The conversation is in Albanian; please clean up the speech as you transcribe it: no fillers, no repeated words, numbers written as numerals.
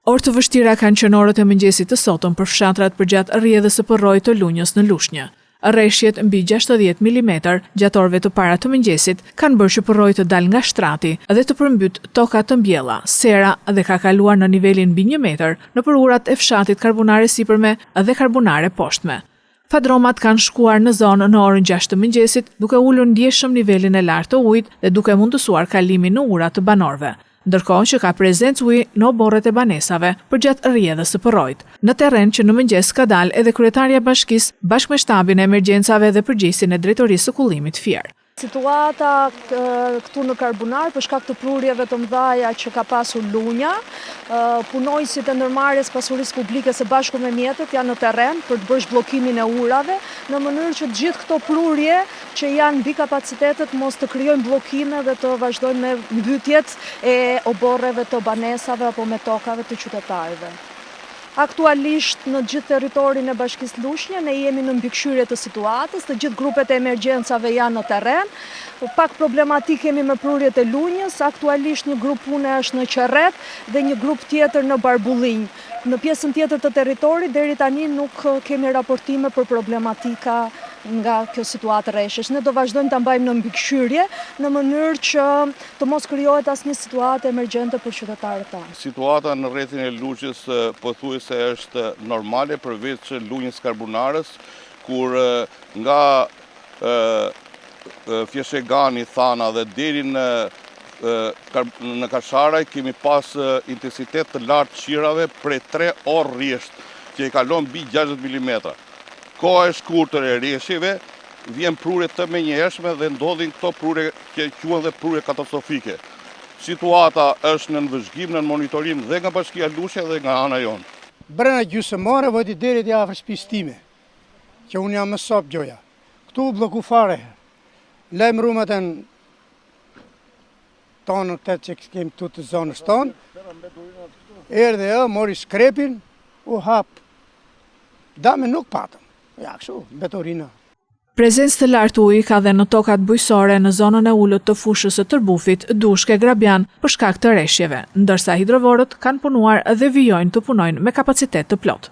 Orë të vështira kanë qenë orët e mëngjesit të sotëm për fshatrat përgjatë rrjedhës së përrojë të Lunjës në Lushnjë. Rreshjet mbi 60 mm gjatë orëve të para të mëngjesit kanë bërë që përrojë të dalë nga shtrati dhe të përmbyt toka të mbjella, sera dhe ka kaluar në nivelin mbi 1 metër nëpër urat e fshatit Karbunare sipërme dhe Karbunare poshtme. Fadromat kanë shkuar në zonë në orën 6 të mëngjesit, duke ulur ndjeshëm nivelin e lartë të ujit dhe duke mundësuar kalimin në ura të banorëve, ndërkohë që ka prezencë uji në oborret e banesave përgjatë rrjedhës së përrojit. Në terren që në mëngjes ka dalë edhe kryetarja e bashkisë bashkë me shtabin e emergjencave dhe përgjegjësin e drejtorisë së kullimit Fier. Situata këtu në Karbunar për shkak të prurjeve të mëdha që ka pasur Lunja, punojësit e ndërmarrjes pasurisë publike së bashku me mjetet janë në terren për të bërë zhbllokimin e urave, në mënyrë që të gjithë këto prurje që janë mbi kapacitetet mos të krijojnë bllokime dhe të vazhdojnë me mbytjet e oborreve të banesave apo me tokave të qytetarëve. Aktualisht në gjithë territorin e bashkisë Lushnjë ne jemi në mbikëqyrje të situatës, të gjithë grupet e emergjencave janë në terren. Pak problematik kemi me prurjet e Lunjës, aktualisht një grup pune është në Qerret dhe një grup tjetër në Barbullinj. Në pjesën tjetër të territorit deri tani nuk kemi raportime për problematika nga kjo situatë rreshësh. Ne do vazhdojmë ta mbajmë në mbikëqyrje në mënyrë që të mos krijohet asnjë situatë emergjente për qytetarët tanë. Situata në rrethin e Luqës pothuajse është normale përveç Lunjës Karbunarës, kur nga Fjeshegani, Thana dhe deri në Kasharaj kemi pas intensitet të lartë qirave prej 3 orë rresht, që i kalon mbi 60 mm. Koha e shkurtër e rreshjeve, vjen prurje të menjëhershme dhe ndodhin këto prurje që quhen dhe prurje katastrofike. Situata është në vëzhgim, në monitorim dhe nga Bashkia Lushnjë dhe nga ana jonë. Brenda gjysmore voti deri te afër shtëpisë time, që unë jam më sop gjoja. Këtu u blloku fare. Lajm rrumët tonë të që kemi këtu të zonës tonë. Erdhe mori skrepin, u hap. Dame nuk patëm. Ja, kështu, betorina. Prezencë të lartë uji ka dhe në tokat bujqësore në zonën e ulët të fushës së Tërbufit, Dushke, Grabian për shkak të rreshjeve, ndërsa hidrovorët kanë punuar dhe vijojnë të punojnë me kapacitet të plot.